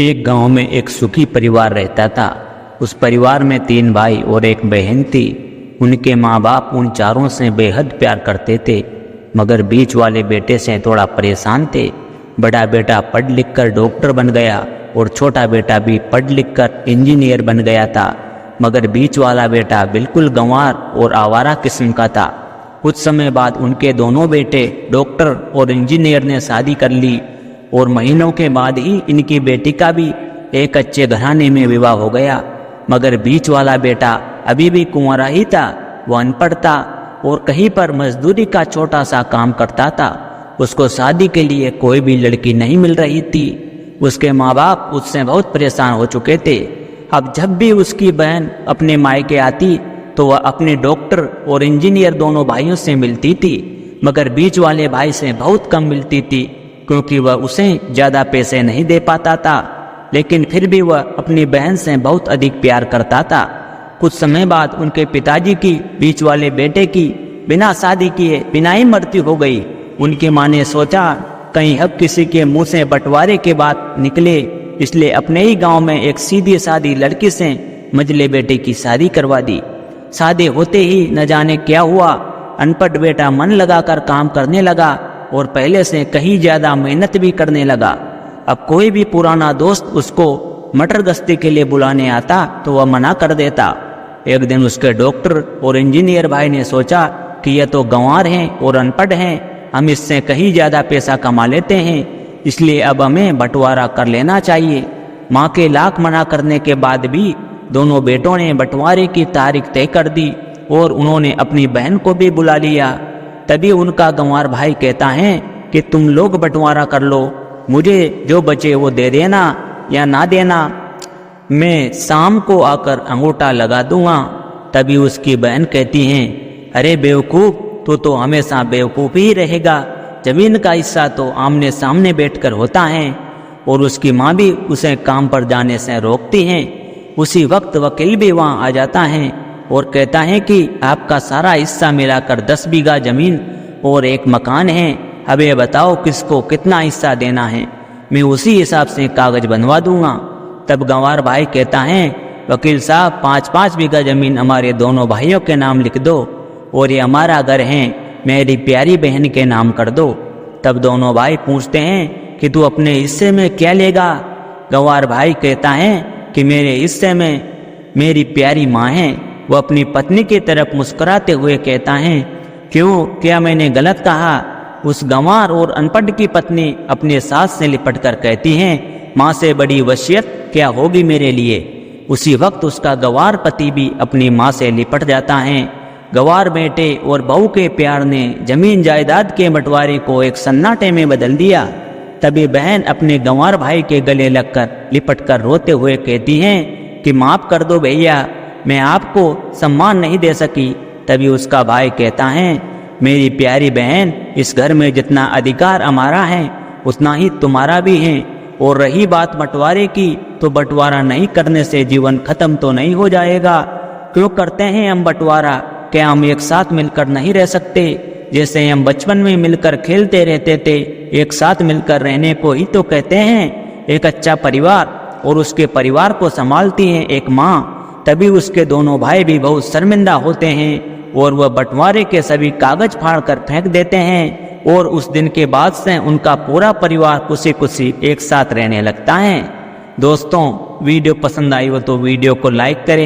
एक गांव में एक सुखी परिवार रहता था। उस परिवार में 3 भाई और एक बहन थी। उनके माँ बाप उन चारों से बेहद प्यार करते थे, मगर बीच वाले बेटे से थोड़ा परेशान थे। बड़ा बेटा पढ़ लिख कर डॉक्टर बन गया और छोटा बेटा भी पढ़ लिख कर इंजीनियर बन गया था, मगर बीच वाला बेटा बिल्कुल गंवार और आवारा किस्म का था। कुछ समय बाद उनके दोनों बेटे डॉक्टर और इंजीनियर ने शादी कर ली और महीनों के बाद ही इनकी बेटी का भी एक अच्छे घराने में विवाह हो गया। मगर बीच वाला बेटा अभी भी कुंवारा ही था। वह अनपढ़ था और कहीं पर मजदूरी का छोटा सा काम करता था। उसको शादी के लिए कोई भी लड़की नहीं मिल रही थी। उसके माँ बाप उससे बहुत परेशान हो चुके थे। अब जब भी उसकी बहन अपने मायके आती तो वह अपने डॉक्टर और इंजीनियर दोनों भाइयों से मिलती थी, मगर बीच वाले भाई से बहुत कम मिलती थी, क्योंकि वह उसे ज़्यादा पैसे नहीं दे पाता था। लेकिन फिर भी वह अपनी बहन से बहुत अधिक प्यार करता था। कुछ समय बाद उनके पिताजी की बीच वाले बेटे की बिना शादी किए बिना ही मृत्यु हो गई। उनकी माँ ने सोचा कहीं अब किसी के मुंह से बंटवारे के बात निकले, इसलिए अपने ही गांव में एक सीधी सादी लड़की से मझले बेटे की शादी करवा दी। शादी होते ही न जाने क्या हुआ, अनपढ़ बेटा मन लगाकर काम करने लगा और पहले से कहीं ज़्यादा मेहनत भी करने लगा। अब कोई भी पुराना दोस्त उसको मटर गश्ती के लिए बुलाने आता तो वह मना कर देता। एक दिन उसके डॉक्टर और इंजीनियर भाई ने सोचा कि यह तो गंवार हैं और अनपढ़ हैं, हम इससे कहीं ज़्यादा पैसा कमा लेते हैं, इसलिए अब हमें बंटवारा कर लेना चाहिए। माँ के लाख मना करने के बाद भी दोनों बेटों ने बंटवारे की तारीख तय कर दी और उन्होंने अपनी बहन को भी बुला लिया। तभी उनका गंवार भाई कहता है कि तुम लोग बंटवारा कर लो, मुझे जो बचे वो दे देना या ना देना, मैं शाम को आकर अंगूठा लगा दूंगा। तभी उसकी बहन कहती है, अरे बेवकूफ़, तो हमेशा बेवकूफ़ ही रहेगा, जमीन का हिस्सा तो आमने सामने बैठकर होता है। और उसकी माँ भी उसे काम पर जाने से रोकती हैं। उसी वक्त वकील भी वहाँ आ जाता है और कहता है कि आपका सारा हिस्सा मिलाकर 10 बीघा जमीन और एक मकान है, अब ये बताओ किसको कितना हिस्सा देना है, मैं उसी हिसाब से कागज बनवा दूंगा। तब गंवार भाई कहता है, वकील साहब 5-5 बीघा जमीन हमारे दोनों भाइयों के नाम लिख दो और ये हमारा घर है, मेरी प्यारी बहन के नाम कर दो। तब दोनों भाई पूछते हैं कि तू अपने हिस्से में क्या लेगा। गंवार भाई कहता है कि मेरे हिस्से में मेरी प्यारी माँ है। वह अपनी पत्नी की तरफ मुस्कुराते हुए कहता है, क्यों, क्या मैंने गलत कहा। उस गंवार और अनपढ़ की पत्नी अपने सास से लिपट कर कहती है, माँ से बड़ी वसीयत क्या होगी मेरे लिए। उसी वक्त उसका गंवार पति भी अपनी माँ से लिपट जाता है। गंवार बेटे और बहू के प्यार ने जमीन जायदाद के बंटवारे को एक सन्नाटे में बदल दिया। तभी बहन अपने गंवार भाई के गले लगकर लिपट कर रोते हुए कहती है कि माफ़ कर दो भैया, मैं आपको सम्मान नहीं दे सकी। तभी उसका भाई कहता है, मेरी प्यारी बहन, इस घर में जितना अधिकार हमारा है उतना ही तुम्हारा भी है। और रही बात बंटवारे की, तो बंटवारा नहीं करने से जीवन खत्म तो नहीं हो जाएगा। क्यों करते हैं हम बंटवारा? क्या हम एक साथ मिलकर नहीं रह सकते? जैसे हम बचपन में मिलकर खेलते रहते थे, एक साथ मिलकर रहने को ही तो कहते हैं एक अच्छा परिवार। और उसके परिवार को संभालती है एक माँ। तभी उसके दोनों भाई भी बहुत शर्मिंदा होते हैं और वह बंटवारे के सभी कागज फाड़ कर फेंक देते हैं। और उस दिन के बाद से उनका पूरा परिवार खुशी खुशी एक साथ रहने लगता है। दोस्तों, वीडियो पसंद आई हो तो वीडियो को लाइक करें